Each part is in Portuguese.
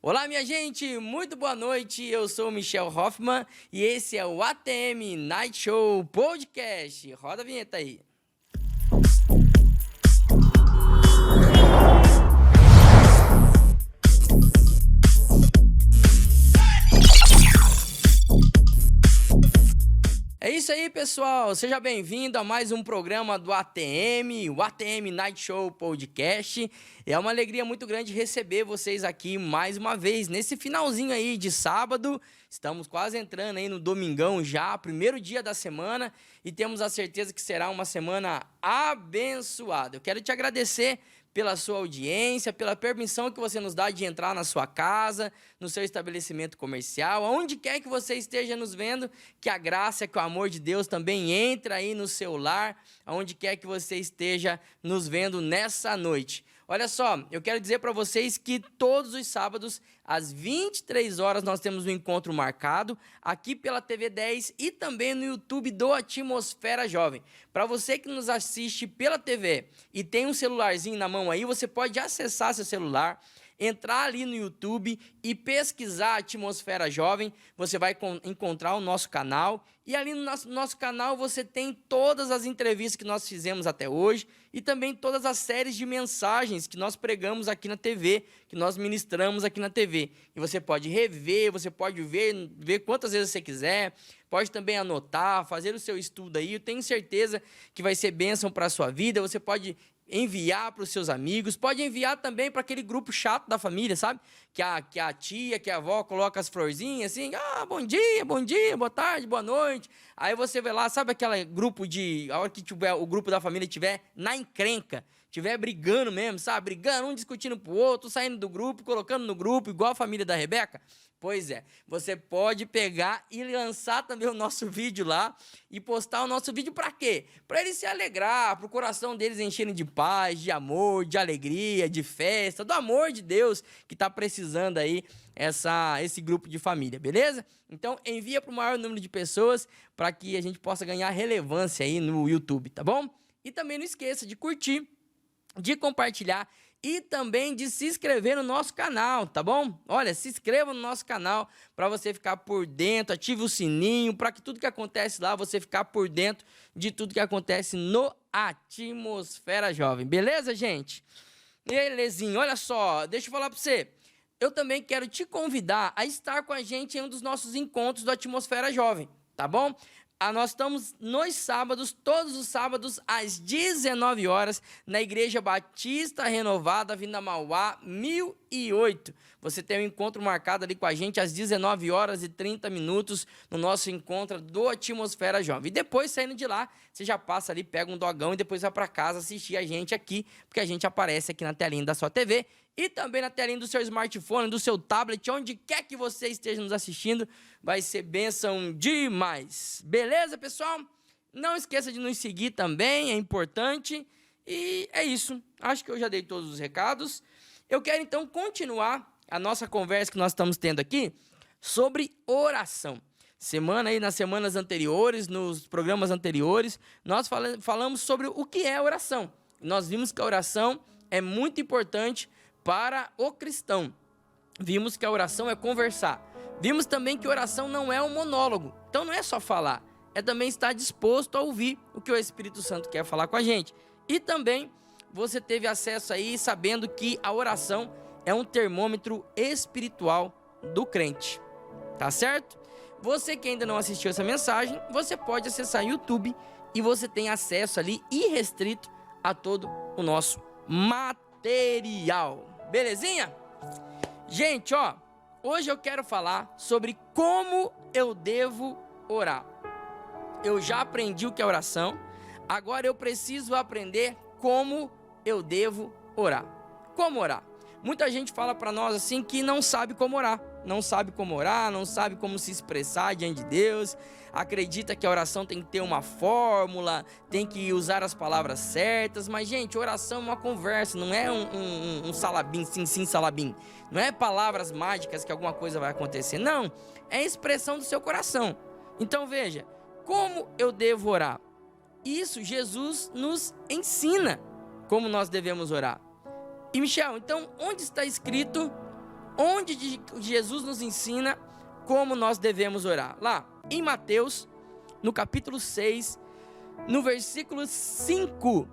Olá, minha gente, muito boa noite. Eu sou o Michel Hoffman e esse é o ATM Night Show Podcast. Roda a vinheta aí. É isso aí, pessoal. Seja bem-vindo a mais um programa do ATM, o ATM Night Show Podcast. É uma alegria muito grande receber vocês aqui mais uma vez, nesse finalzinho aí de sábado. Estamos quase entrando aí no domingão já, primeiro dia da semana, e temos a certeza que será uma semana abençoada. Eu quero te agradecer pela sua audiência, pela permissão que você nos dá de entrar na sua casa, no seu estabelecimento comercial, aonde quer que você esteja nos vendo, que a graça, que o amor de Deus também entra aí no seu lar, aonde quer que você esteja nos vendo nessa noite. Olha só, eu quero dizer para vocês que todos os sábados, às 23 horas, nós temos um encontro marcado aqui pela TV 10 e também no YouTube do Atmosfera Jovem. Para você que nos assiste pela TV e tem um celularzinho na mão aí, você pode acessar seu celular, entrar ali no YouTube e pesquisar Atmosfera Jovem, você vai encontrar o nosso canal, e ali no nosso canal você tem todas as entrevistas que nós fizemos até hoje, e também todas as séries de mensagens que nós pregamos aqui na TV, que nós ministramos aqui na TV, e você pode rever, você pode ver quantas vezes você quiser, pode também anotar, fazer o seu estudo aí, eu tenho certeza que vai ser bênção para a sua vida, você pode enviar para os seus amigos, pode enviar também para aquele grupo chato da família, sabe? Que a tia, que a avó coloca as florzinhas assim, bom dia, boa tarde, boa noite. Aí você vê lá, sabe aquele grupo a hora que tiver, o grupo da família estiver na encrenca, estiver brigando mesmo, sabe? Brigando, um discutindo pro outro, saindo do grupo, colocando no grupo, igual a família da Rebeca. Pois é, você pode pegar e lançar também o nosso vídeo lá e postar o nosso vídeo para quê? Para eles se alegrar, para o coração deles encherem de paz, de amor, de alegria, de festa, do amor de Deus que está precisando aí esse grupo de família, beleza? Então envia para o maior número de pessoas para que a gente possa ganhar relevância aí no YouTube, tá bom? E também não esqueça de curtir, de compartilhar e também de se inscrever no nosso canal, tá bom? Olha, se inscreva no nosso canal para você ficar por dentro, ative o sininho, para que tudo que acontece lá, você ficar por dentro de tudo que acontece no Atmosfera Jovem. Beleza, gente? Belezinho, olha só, deixa eu falar para você. Eu também quero te convidar a estar com a gente em um dos nossos encontros do Atmosfera Jovem, tá bom? Nós estamos nos sábados, todos os sábados, às 19 horas, na Igreja Batista Renovada, Avenida Mauá, 1008. Você tem um encontro marcado ali com a gente às 19 horas e 30 minutos, no nosso encontro do Atmosfera Jovem. E depois, saindo de lá, você já passa ali, pega um dogão e depois vai para casa assistir a gente aqui, porque a gente aparece aqui na telinha da sua TV e também na telinha do seu smartphone, do seu tablet, onde quer que você esteja nos assistindo, vai ser bênção demais. Beleza, pessoal? Não esqueça de nos seguir também, é importante. E é isso. Acho que eu já dei todos os recados. Eu quero, então, continuar a nossa conversa que nós estamos tendo aqui sobre oração. Nas semanas anteriores, nos programas anteriores, nós falamos sobre o que é oração. Nós vimos que a oração é muito importante para o cristão. Vimos que a oração é conversar. Vimos também que oração não é um monólogo. Então não é só falar, é também estar disposto a ouvir o que o Espírito Santo quer falar com a gente. E também você teve acesso aí sabendo que a oração é um termômetro espiritual do crente. Tá certo? Você que ainda não assistiu essa mensagem, você pode acessar o YouTube e você tem acesso ali irrestrito a todo o nosso material. Belezinha? Gente, hoje eu quero falar sobre como eu devo orar. Eu já aprendi o que é oração, agora eu preciso aprender como eu devo orar. Como orar? Muita gente fala para nós assim que não sabe como orar. Não sabe como orar, não sabe como se expressar diante de Deus, acredita que a oração tem que ter uma fórmula, tem que usar as palavras certas, mas, gente, oração é uma conversa, não é um salabim, sim, salabim, não é palavras mágicas que alguma coisa vai acontecer, não, é a expressão do seu coração. Então, veja, como eu devo orar? Isso Jesus nos ensina como nós devemos orar. E, Michel, então, onde está escrito onde Jesus nos ensina como nós devemos orar? Lá em Mateus, no capítulo 6, no versículo 5,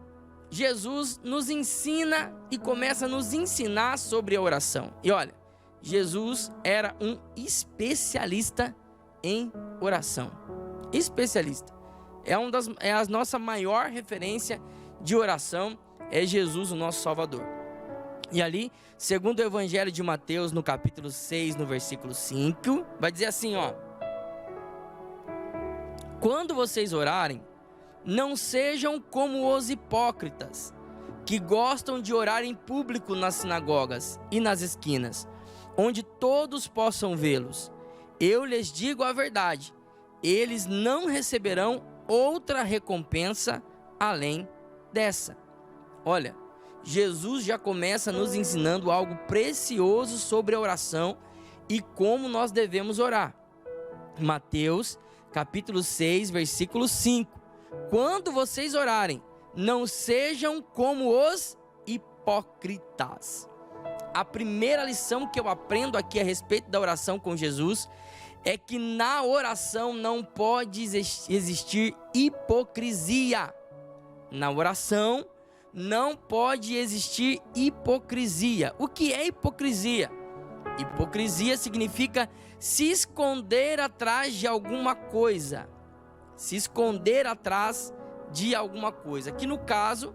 Jesus nos ensina e começa a nos ensinar sobre a oração. E olha, Jesus era um especialista em oração. Especialista. É a nossa maior referência de oração, é Jesus, o nosso Salvador. E ali, segundo o Evangelho de Mateus, no capítulo 6, no versículo 5, vai dizer assim, ó: quando vocês orarem, não sejam como os hipócritas, que gostam de orar em público nas sinagogas e nas esquinas, onde todos possam vê-los. Eu lhes digo a verdade, eles não receberão outra recompensa além dessa. Olha, Jesus já começa nos ensinando algo precioso sobre a oração e como nós devemos orar. Mateus, capítulo 6, versículo 5. Quando vocês orarem, não sejam como os hipócritas. A primeira lição que eu aprendo aqui a respeito da oração com Jesus é que na oração não pode existir hipocrisia. Na oração não pode existir hipocrisia. O que é hipocrisia? Hipocrisia significa se esconder atrás de alguma coisa. Se esconder atrás de alguma coisa. Aqui no caso,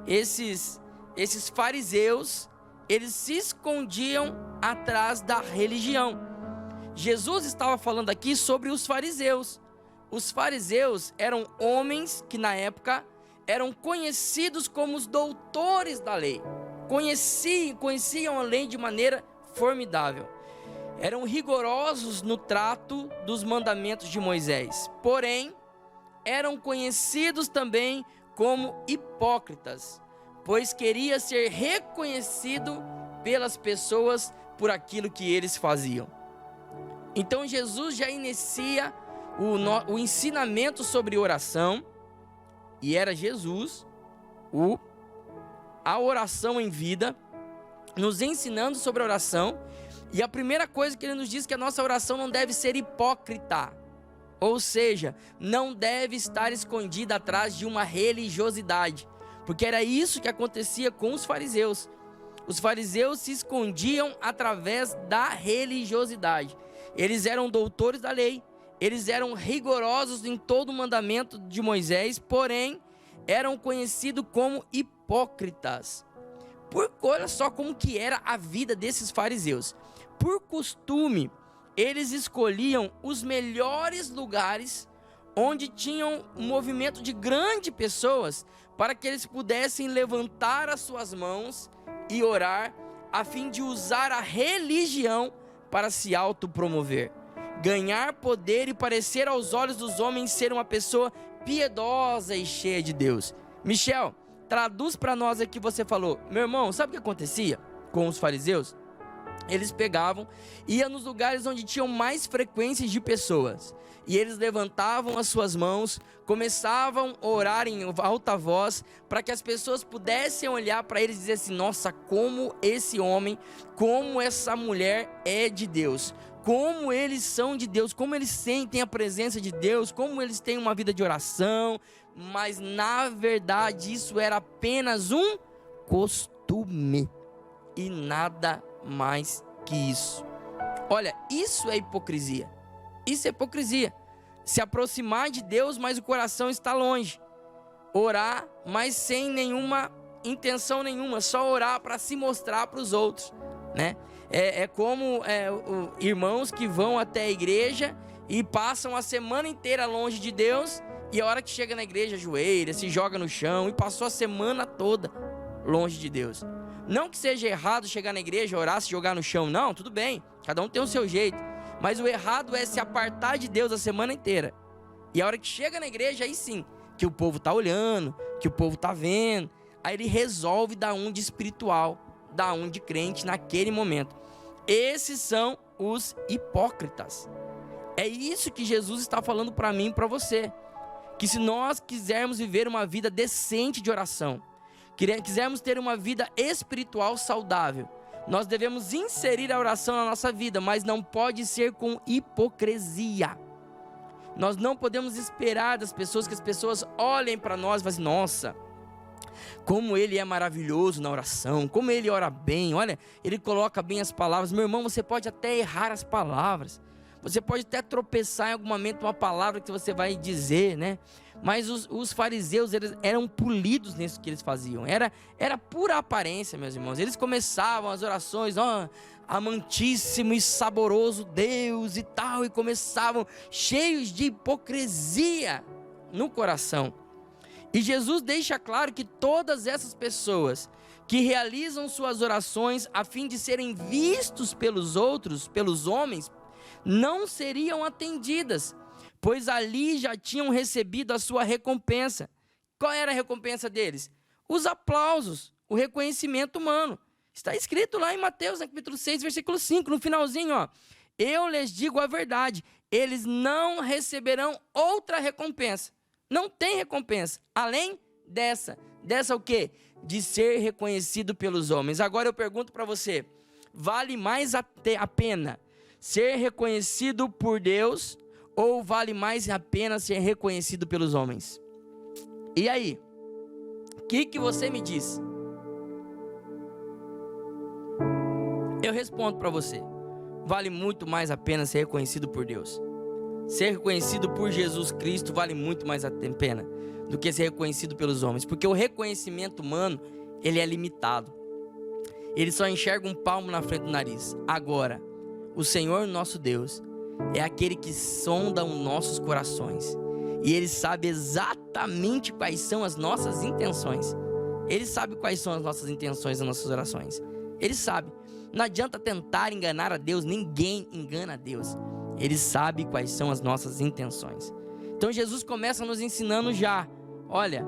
esses fariseus, eles se escondiam atrás da religião. Jesus estava falando aqui sobre os fariseus. Os fariseus eram homens que na época eram conhecidos como os doutores da lei. Conheciam a lei de maneira formidável. Eram rigorosos no trato dos mandamentos de Moisés. Porém, eram conhecidos também como hipócritas, pois queria ser reconhecido pelas pessoas por aquilo que eles faziam. Então Jesus já inicia o ensinamento sobre oração, e era Jesus, a oração em vida, nos ensinando sobre a oração. E a primeira coisa que ele nos diz é que a nossa oração não deve ser hipócrita. Ou seja, não deve estar escondida atrás de uma religiosidade. Porque era isso que acontecia com os fariseus. Os fariseus se escondiam através da religiosidade. Eles eram doutores da lei. Eles eram rigorosos em todo o mandamento de Moisés. Porém, eram conhecidos como hipócritas. Olha só como que era a vida desses fariseus. Por costume, eles escolhiam os melhores lugares onde tinham um movimento de grandes pessoas para que eles pudessem levantar as suas mãos e orar a fim de usar a religião para se autopromover, ganhar poder e parecer aos olhos dos homens ser uma pessoa piedosa e cheia de Deus. Michel, traduz para nós aqui o que você falou. Meu irmão, sabe o que acontecia com os fariseus? Eles pegavam, iam nos lugares onde tinham mais frequências de pessoas, e eles levantavam as suas mãos, começavam a orar em alta voz, para que as pessoas pudessem olhar para eles e dizer assim: nossa, como esse homem, como essa mulher é de Deus, como eles são de Deus, como eles sentem a presença de Deus, como eles têm uma vida de oração. Mas na verdade isso era apenas um costume e nada mais que isso. Olha, isso é hipocrisia. Isso é hipocrisia. Se aproximar de Deus, mas o coração está longe. Orar, mas sem nenhuma intenção nenhuma, só orar para se mostrar para os outros, né? É como irmãos que vão até a igreja e passam a semana inteira longe de Deus, e a hora que chega na igreja ajoelha, se joga no chão e passou a semana toda longe de Deus. Não que seja errado chegar na igreja, orar, se jogar no chão, não, tudo bem, cada um tem o seu jeito. Mas o errado é se apartar de Deus a semana inteira. E a hora que chega na igreja, aí sim, que o povo está olhando, que o povo está vendo, aí ele resolve dar um de espiritual, dar um de crente naquele momento. Esses são os hipócritas. É isso que Jesus está falando para mim e para você. Que se nós quisermos viver uma vida decente de oração, quisermos ter uma vida espiritual saudável, Nós devemos inserir a oração na nossa vida, mas não pode ser com hipocrisia. Nós não podemos esperar das pessoas que as pessoas olhem para nós e falem assim, nossa, como ele é maravilhoso na oração, como ele ora bem, olha, ele coloca bem as palavras. Meu irmão, você pode até errar as palavras, você pode até tropeçar em algum momento uma palavra que você vai dizer, né? Mas os fariseus, eles eram polidos nisso que eles faziam, era pura aparência, meus irmãos. Eles começavam as orações, amantíssimo e saboroso Deus e tal, e começavam cheios de hipocrisia no coração. E Jesus deixa claro que todas essas pessoas que realizam suas orações a fim de serem vistos pelos outros, pelos homens, não seriam atendidas, pois ali já tinham recebido a sua recompensa. Qual era a recompensa deles? Os aplausos, o reconhecimento humano. Está escrito lá em Mateus, capítulo 6, versículo 5, no finalzinho, ó. Eu lhes digo a verdade, eles não receberão outra recompensa. Não tem recompensa, além dessa. Dessa o quê? De ser reconhecido pelos homens. Agora eu pergunto para você, vale mais a pena ser reconhecido por Deus ou vale mais a pena ser reconhecido pelos homens? E aí? O que você me diz? Eu respondo para você. Vale muito mais a pena ser reconhecido por Deus. Ser reconhecido por Jesus Cristo vale muito mais a pena do que ser reconhecido pelos homens. Porque o reconhecimento humano, ele é limitado. Ele só enxerga um palmo na frente do nariz. Agora, o Senhor nosso Deus é aquele que sonda os nossos corações. E Ele sabe exatamente quais são as nossas intenções. Ele sabe quais são as nossas intenções nas nossas orações. Ele sabe. Não adianta tentar enganar a Deus. Ninguém engana a Deus. Ele sabe quais são as nossas intenções. Então Jesus começa nos ensinando já. Olha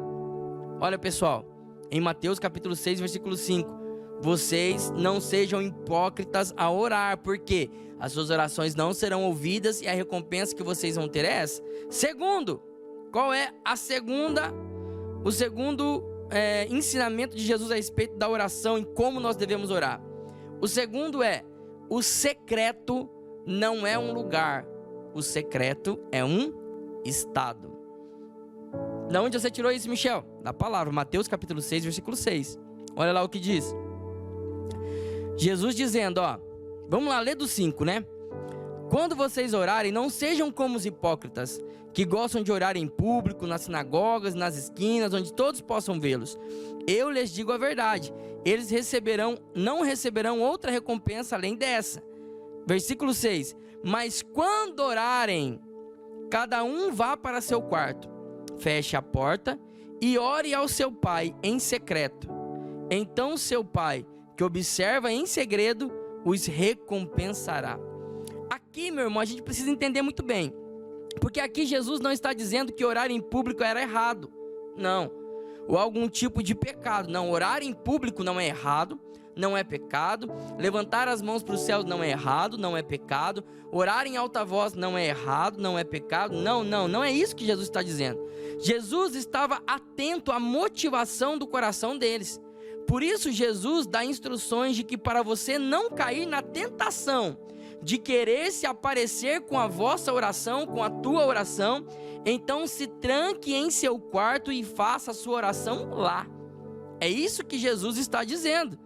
pessoal. Em Mateus capítulo 6, versículo 5. Vocês não sejam hipócritas a orar, porque as suas orações não serão ouvidas e a recompensa que vocês vão ter é essa. Segundo, qual é o segundo ensinamento de Jesus a respeito da oração e como nós devemos orar? O segundo é, o secreto não é um lugar, o secreto é um estado. Da onde você tirou isso, Michel? Da palavra, Mateus capítulo 6, versículo 6. Olha lá o que diz. Jesus dizendo, vamos lá, ler do 5, né? Quando vocês orarem, não sejam como os hipócritas, que gostam de orar em público, nas sinagogas, nas esquinas, onde todos possam vê-los. Eu lhes digo a verdade, eles não receberão outra recompensa além dessa. Versículo 6, mas quando orarem, cada um vá para seu quarto, feche a porta e ore ao seu pai em secreto. Então seu pai, que observa em segredo, os recompensará. Aqui, meu irmão, a gente precisa entender muito bem, porque aqui Jesus não está dizendo que orar em público era errado, não, ou algum tipo de pecado, não, orar em público não é errado, não é pecado, levantar as mãos para o céu não é errado, não é pecado, orar em alta voz não é errado, não é pecado, não é isso que Jesus está dizendo. Jesus estava atento à motivação do coração deles. Por isso Jesus dá instruções de que para você não cair na tentação de querer se aparecer com a vossa oração, com a tua oração, então se tranque em seu quarto e faça a sua oração lá. É isso que Jesus está dizendo.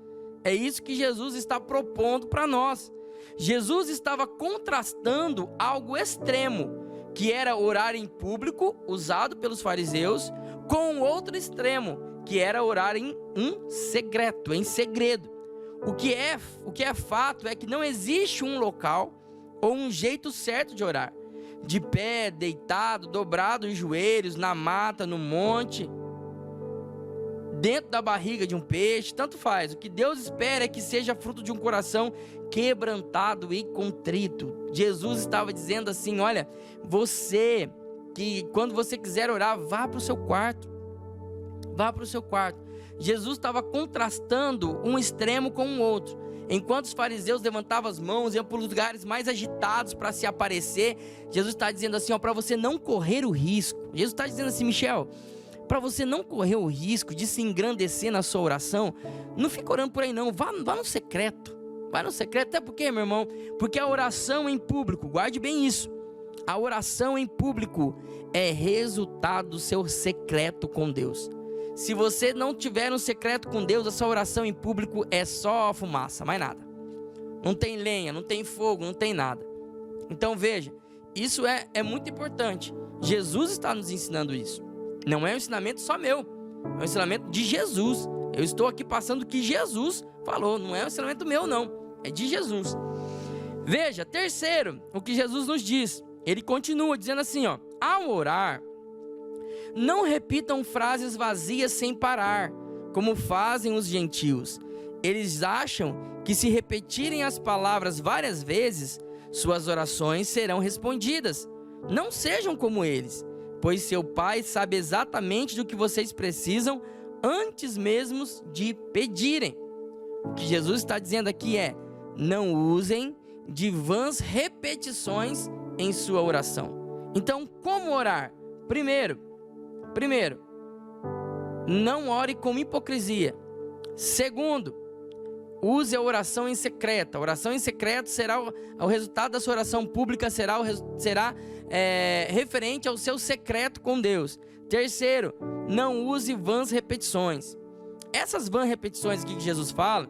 É isso que Jesus está propondo para nós. Jesus estava contrastando algo extremo, que era orar em público, usado pelos fariseus, com outro extremo, que era orar em secreto, em segredo. O que é fato é que não existe um local ou um jeito certo de orar. De pé, deitado, dobrado os joelhos, na mata, no monte, dentro da barriga de um peixe, tanto faz. O que Deus espera é que seja fruto de um coração quebrantado e contrito. Jesus estava dizendo assim, olha, quando você quiser orar, vá para o seu quarto. Vá para o seu quarto. Jesus estava contrastando um extremo com o outro. Enquanto os fariseus levantavam as mãos, iam para os lugares mais agitados para se aparecer, Jesus está dizendo assim, para você não correr o risco. Jesus está dizendo assim, Michel, para você não correr o risco de se engrandecer na sua oração, não fica orando por aí não, vá no secreto. Vai no secreto, até porque, meu irmão, porque a oração em público, guarde bem isso, a oração em público é resultado do seu secreto com Deus. Se você não tiver um secreto com Deus, a sua oração em público é só fumaça, mais nada. Não tem lenha, não tem fogo, não tem nada. Então veja, isso é muito importante. Jesus está nos ensinando isso. Não é um ensinamento só meu, é um ensinamento de Jesus. Eu estou aqui passando o que Jesus falou, não é um ensinamento meu não, é de Jesus. Veja, terceiro, o que Jesus nos diz. Ele continua dizendo assim, ó: ao orar, não repitam frases vazias sem parar, como fazem os gentios. Eles acham que se repetirem as palavras várias vezes, suas orações serão respondidas. Não sejam como eles, pois seu Pai sabe exatamente do que vocês precisam antes mesmo de pedirem. O que Jesus está dizendo aqui é: não usem de vãs repetições em sua oração. Então, como orar? Primeiro, não ore com hipocrisia. Segundo, use a oração em secreto. A oração em secreto será o resultado da sua oração pública, será referente ao seu secreto com Deus. Terceiro, não use vãs repetições. Essas vãs repetições aqui que Jesus fala,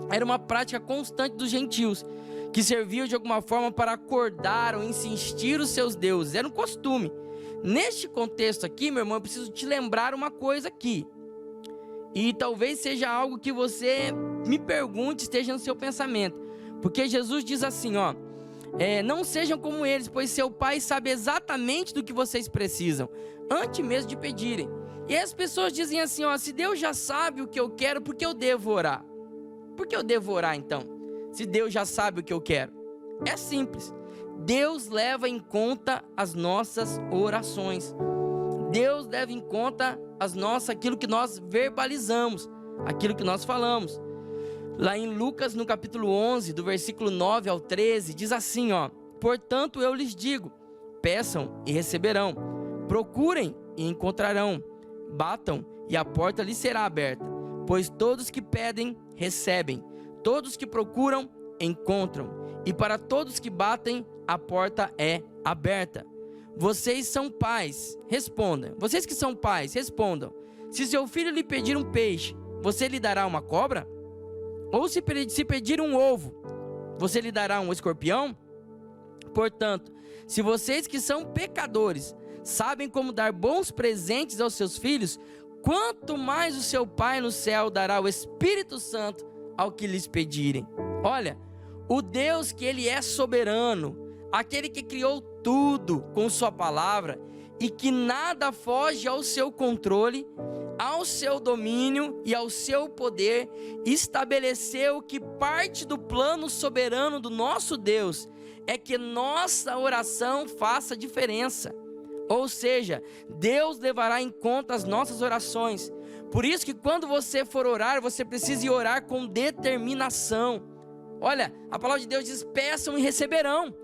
era uma prática constante dos gentios, que serviam de alguma forma para acordar ou insistir os seus deuses. Era um costume. Neste contexto aqui, meu irmão, eu preciso te lembrar uma coisa aqui. E talvez seja algo que você me pergunte, esteja no seu pensamento. Porque Jesus diz assim, ó: não sejam como eles, pois seu Pai sabe exatamente do que vocês precisam, antes mesmo de pedirem. E as pessoas dizem assim, ó: se Deus já sabe o que eu quero, por que eu devo orar? Por que eu devo orar então? Se Deus já sabe o que eu quero. É simples. Deus leva em conta as nossas orações. Deus leva em conta aquilo que nós verbalizamos, aquilo que nós falamos. Lá em Lucas, no capítulo 11, do versículo 9 ao 13, diz assim, ó: portanto eu lhes digo, peçam e receberão, procurem e encontrarão, batam e a porta lhes será aberta, pois todos que pedem, recebem, todos que procuram, encontram, e para todos que batem, a porta é aberta. Vocês são pais, respondam. Vocês que são pais, respondam. Se seu filho lhe pedir um peixe, você lhe dará uma cobra? Ou se pedir um ovo, você lhe dará um escorpião? Portanto, se vocês que são pecadores sabem como dar bons presentes aos seus filhos, quanto mais o seu Pai no céu dará o Espírito Santo ao que lhes pedirem. Olha, o Deus que Ele é soberano, aquele que criou tudo com sua palavra e que nada foge ao seu controle, ao seu domínio e ao seu poder, estabeleceu que parte do plano soberano do nosso Deus é que nossa oração faça diferença. Ou seja, Deus levará em conta as nossas orações. Por isso que quando você for orar, você precisa orar com determinação. Olha, a palavra de Deus diz: peçam e receberão,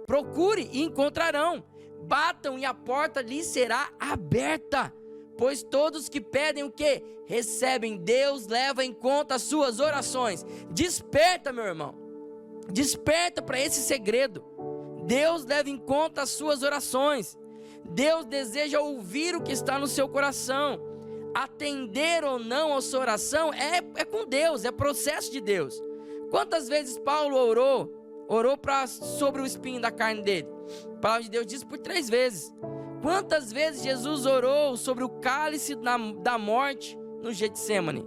procure e encontrarão, batam e a porta lhes será aberta. Pois todos que pedem o quê? Recebem. Deus leva em conta as suas orações. Desperta, meu irmão. Desperta para esse segredo. Deus leva em conta as suas orações. Deus deseja ouvir o que está no seu coração. Atender ou não a sua oração é com Deus, é processo de Deus. Quantas vezes Paulo orou sobre o espinho da carne dele? A palavra de Deus diz por 3 vezes. Quantas vezes Jesus orou sobre o cálice da morte no Getsêmani?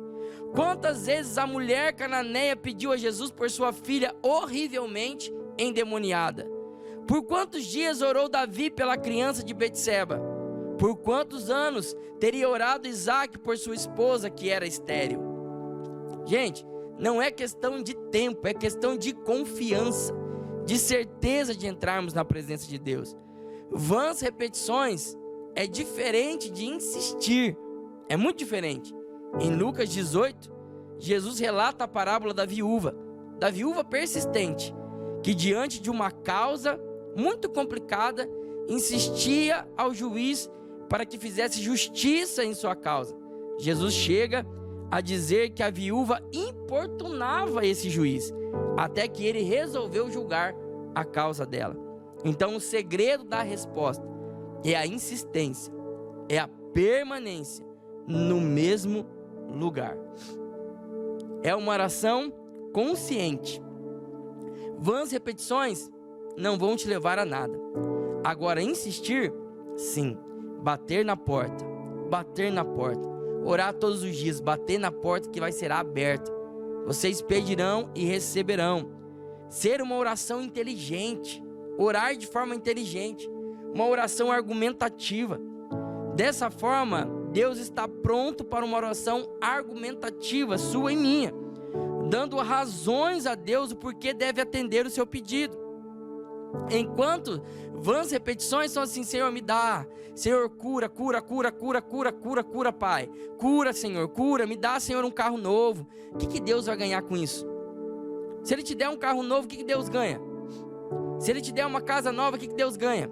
Quantas vezes a mulher cananeia pediu a Jesus por sua filha horrivelmente endemoniada? Por quantos dias orou Davi pela criança de Betseba? Por quantos anos teria orado Isaac por sua esposa que era estéril? Gente, não é questão de tempo, é questão de confiança, de certeza de entrarmos na presença de Deus. Vãs repetições é diferente de insistir, é muito diferente. Em Lucas 18, Jesus relata a parábola da viúva persistente, que diante de uma causa muito complicada, insistia ao juiz para que fizesse justiça em sua causa. Jesus chega, a dizer que a viúva importunava esse juiz, até que ele resolveu julgar a causa dela. Então o segredo da resposta é a insistência, é a permanência no mesmo lugar. É uma oração consciente. Vãs repetições não vão te levar a nada. Agora, insistir, sim. Bater na porta, orar todos os dias, bater na porta que vai ser aberta. Vocês pedirão e receberão. Ser uma oração inteligente, orar de forma inteligente, uma oração argumentativa. Dessa forma, Deus está pronto para uma oração argumentativa, sua e minha, dando razões a Deus o porquê deve atender o seu pedido. Enquanto vãs repetições são assim: Senhor, me dá, Senhor, cura, Pai, cura, Senhor, cura, me dá, Senhor, um carro novo. O que Deus vai ganhar com isso? Se Ele te der um carro novo, o que Deus ganha? Se Ele te der uma casa nova, o que Deus ganha?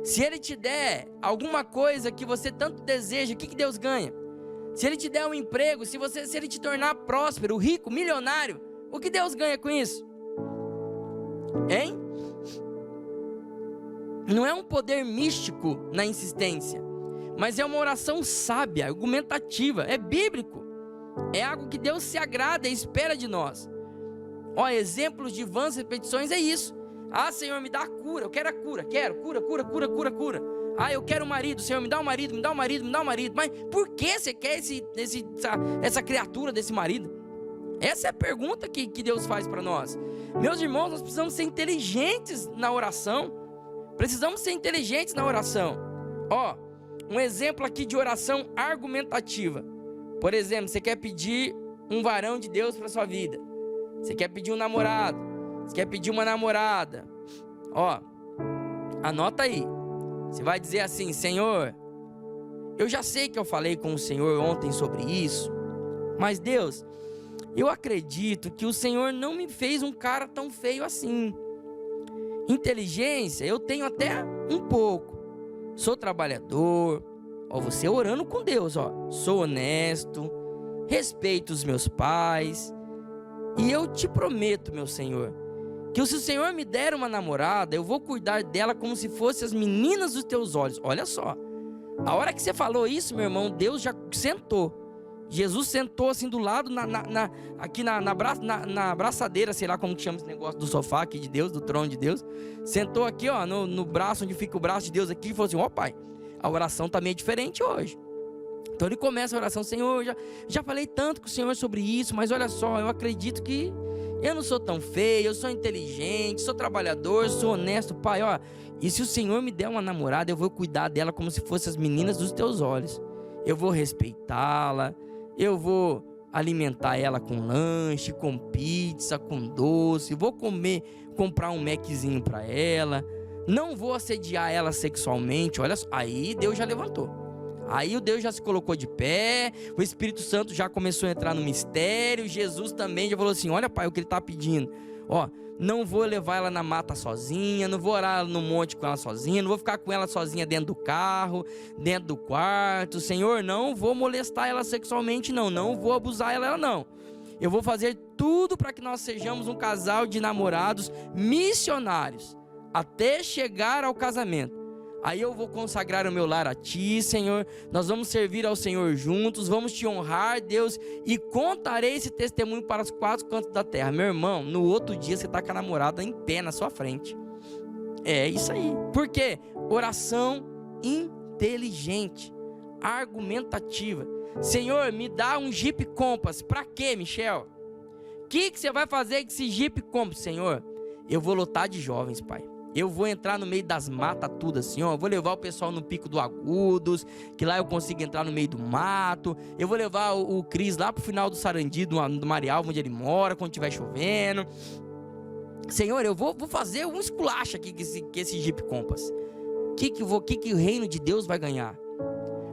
Se Ele te der alguma coisa que você tanto deseja, o que Deus ganha? Se Ele te der um emprego, se Ele te tornar próspero, rico, milionário, o que Deus ganha com isso? Hein? Não é um poder místico na insistência, mas é uma oração sábia, argumentativa, é bíblico. É algo que Deus se agrada e espera de nós. Ó, exemplos de vãs repetições é isso. Ah, Senhor, me dá a cura, eu quero a cura, cura. Ah, eu quero um marido, Senhor, me dá um marido. Mas por que você quer essa criatura desse marido? Essa é a pergunta que Deus faz para nós. Meus irmãos, nós precisamos ser inteligentes na oração. Ó, um exemplo aqui de oração argumentativa. Por exemplo, você quer pedir um varão de Deus para sua vida. Você quer pedir um namorado. Você quer pedir uma namorada. Ó, anota aí. Você vai dizer assim: Senhor, eu já sei que eu falei com o Senhor ontem sobre isso, mas Deus, eu acredito que o Senhor não me fez um cara tão feio assim. Inteligência eu tenho até um pouco. Sou trabalhador. Ó, você orando com Deus, ó. Sou honesto. Respeito os meus pais. E eu te prometo, meu Senhor, que se o Senhor me der uma namorada, eu vou cuidar dela como se fosse as meninas dos teus olhos. Olha só. A hora que você falou isso, meu irmão, Deus já sentou. Jesus sentou assim do lado, aqui na braçadeira, sei lá como que chama esse negócio do sofá aqui de Deus, do trono de Deus. Sentou aqui, ó, no braço, onde fica o braço de Deus aqui, e falou assim: ó, Pai, a oração tá meio diferente hoje. Então ele começa a oração: Senhor, já falei tanto com o Senhor sobre isso, mas olha só, eu acredito que eu não sou tão feio, eu sou inteligente, sou trabalhador, sou honesto, Pai, ó. E se o Senhor me der uma namorada, eu vou cuidar dela como se fosse as meninas dos teus olhos. Eu vou respeitá-la. Eu vou alimentar ela com lanche, com pizza, com doce. Vou comprar um Maczinho para ela. Não vou assediar ela sexualmente. Olha só, aí Deus já levantou. Aí o Deus já se colocou de pé. O Espírito Santo já começou a entrar no mistério. Jesus também já falou assim: olha, Pai, o que ele está pedindo. Ó, não vou levar ela na mata sozinha, não vou orar no monte com ela sozinha, não vou ficar com ela sozinha dentro do carro, dentro do quarto. Senhor, não vou molestar ela sexualmente, não vou abusar ela, não. Eu vou fazer tudo para que nós sejamos um casal de namorados missionários, até chegar ao casamento. Aí eu vou consagrar o meu lar a Ti, Senhor. Nós vamos servir ao Senhor juntos. Vamos Te honrar, Deus. E contarei esse testemunho para os 4 cantos da terra. Meu irmão, no outro dia você está com a namorada em pé na sua frente. É isso aí. Por quê? Oração inteligente, argumentativa. Senhor, me dá um Jeep Compass. Para quê, Michel? O que você vai fazer com esse Jeep Compass, Senhor? Eu vou lotar de jovens, Pai. Eu vou entrar no meio das matas, tudo assim, ó. Eu vou levar o pessoal no Pico do Agudos, que lá eu consigo entrar no meio do mato. Eu vou levar o Cris lá pro final do Sarandi, do Marialva, onde ele mora, quando estiver chovendo. Senhor, eu vou fazer um esculacho aqui com esse Jeep Compass. O que o reino de Deus vai ganhar?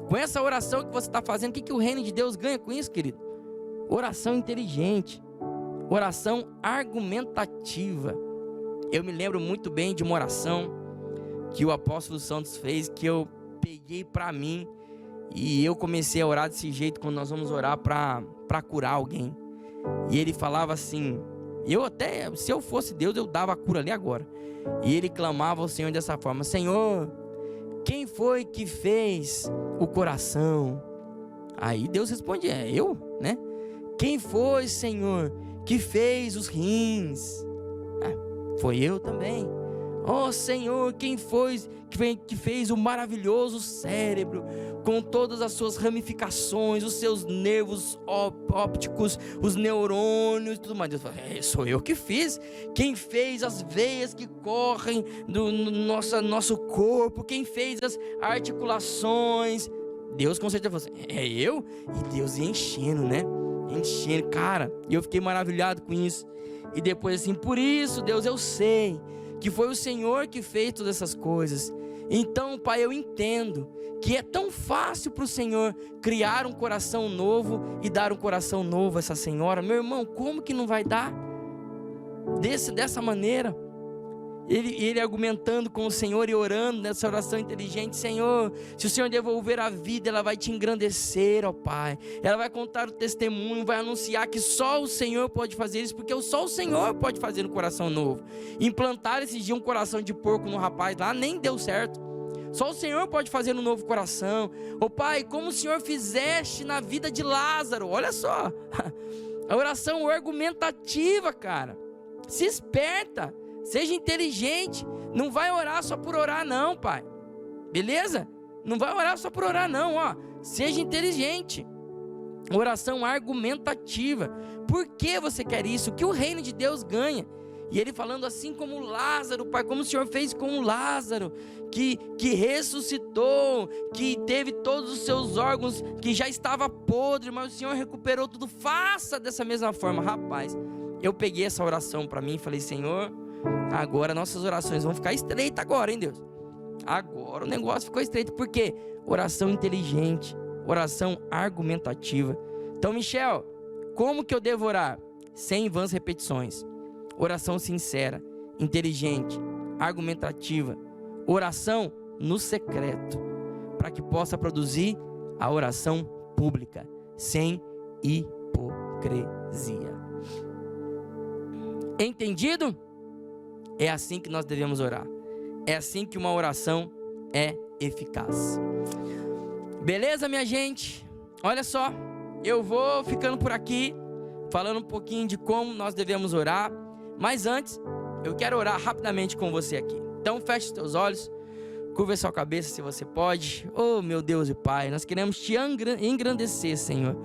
Com essa oração que você está fazendo, o que o reino de Deus ganha com isso, querido? Oração inteligente. Oração argumentativa. Eu me lembro muito bem de uma oração que o apóstolo Santos fez, que eu peguei para mim, e eu comecei a orar desse jeito quando nós vamos orar para para curar alguém. E ele falava assim, se eu fosse Deus, eu dava a cura ali agora. E ele clamava ao Senhor dessa forma: Senhor, quem foi que fez o coração? Aí Deus respondia: é eu, né? Quem foi, Senhor, que fez os rins? Foi eu também. Oh, Senhor, quem foi que fez o maravilhoso cérebro, com todas as suas ramificações, os seus nervos ópticos, os neurônios e tudo mais? Deus fala: sou eu que fiz. Quem fez as veias que correm do nosso corpo? Quem fez as articulações? Deus com certeza falou assim: é eu? E Deus ia enchendo, né? Enchendo, cara. E eu fiquei maravilhado com isso. E depois assim: por isso, Deus, eu sei que foi o Senhor que fez todas essas coisas. Então, Pai, eu entendo que é tão fácil para o Senhor criar um coração novo e dar um coração novo a essa senhora. Meu irmão, como que não vai dar dessa maneira? Ele argumentando com o Senhor e orando nessa oração inteligente: Senhor, se o Senhor devolver a vida, ela vai te engrandecer, ó Pai. Ela vai contar o testemunho, vai anunciar que só o Senhor pode fazer isso, porque só o Senhor pode fazer um coração novo. Implantar esses dias um coração de porco no rapaz lá, nem deu certo. Só o Senhor pode fazer um novo coração. Ó Pai, como o Senhor fizeste na vida de Lázaro. Olha só, a oração argumentativa, cara. Se esperta. Seja inteligente. Não vai orar só por orar não, Pai. Beleza? Não vai orar só por orar não, ó. Seja inteligente. Oração argumentativa. Por que você quer isso? O que o reino de Deus ganha? E ele falando assim como Lázaro, Pai, como o Senhor fez com Lázaro, que ressuscitou, que teve todos os seus órgãos, que já estava podre, mas o Senhor recuperou tudo. Faça dessa mesma forma. Rapaz, eu peguei essa oração para mim e falei: Senhor, agora nossas orações vão ficar estreitas agora, hein, Deus? Agora o negócio ficou estreito. Por quê? Oração inteligente, oração argumentativa. Então, Michel, como que eu devo orar? Sem vãs repetições. Oração sincera, inteligente, argumentativa. Oração no secreto, para que possa produzir a oração pública, sem hipocrisia. Entendido? É assim que nós devemos orar. É assim que uma oração é eficaz. Beleza, minha gente? Olha só, eu vou ficando por aqui, falando um pouquinho de como nós devemos orar. Mas antes, eu quero orar rapidamente com você aqui. Então feche os teus olhos, curva a sua cabeça se você pode. Oh, meu Deus e Pai, nós queremos te engrandecer, Senhor.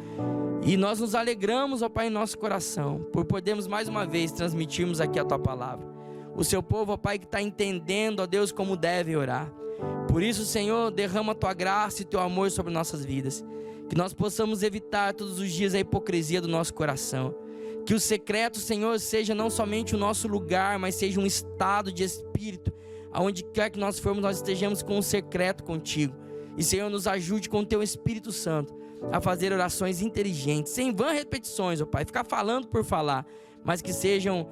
E nós nos alegramos, ó Pai, em nosso coração, por podermos mais uma vez transmitirmos aqui a Tua Palavra. O Seu povo, ó Pai, que está entendendo, ó Deus, como deve orar. Por isso, Senhor, derrama a Tua graça e Teu amor sobre nossas vidas. Que nós possamos evitar todos os dias a hipocrisia do nosso coração. Que o secreto, Senhor, seja não somente o nosso lugar, mas seja um estado de espírito, aonde quer que nós formos, nós estejamos com um secreto contigo. E, Senhor, nos ajude com o Teu Espírito Santo a fazer orações inteligentes, sem vãs repetições, ó Pai, ficar falando por falar, mas que sejam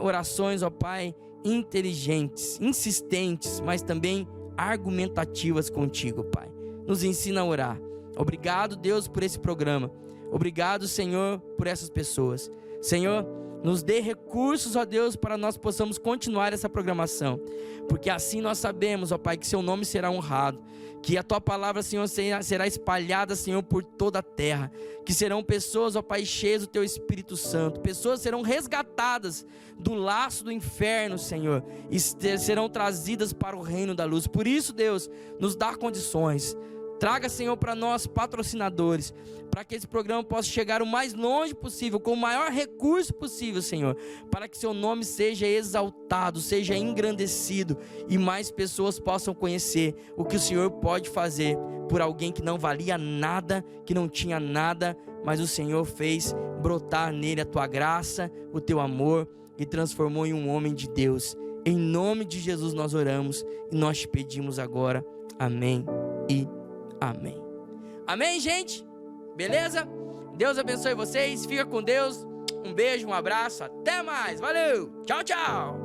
orações, ó Pai, inteligentes, insistentes, mas também argumentativas contigo, Pai. Nos ensina a orar. Obrigado, Deus, por esse programa. Obrigado, Senhor, por essas pessoas. Senhor, nos dê recursos, ó Deus, para nós possamos continuar essa programação, porque assim nós sabemos, ó Pai, que Seu nome será honrado, que a Tua palavra, Senhor, será espalhada, Senhor, por toda a terra, que serão pessoas, ó Pai, cheias do Teu Espírito Santo, pessoas serão resgatadas do laço do inferno, Senhor, e serão trazidas para o reino da luz. Por isso, Deus, nos dá condições. Traga, Senhor, para nós patrocinadores, para que esse programa possa chegar o mais longe possível, com o maior recurso possível, Senhor, para que Seu nome seja exaltado, seja engrandecido e mais pessoas possam conhecer o que o Senhor pode fazer por alguém que não valia nada, que não tinha nada, mas o Senhor fez brotar nele a Tua graça, o Teu amor e transformou em um homem de Deus. Em nome de Jesus nós oramos e nós te pedimos agora. Amém e amém. Amém, gente? Beleza? Deus abençoe vocês. Fica com Deus. Um beijo, um abraço. Até mais. Valeu. Tchau, tchau.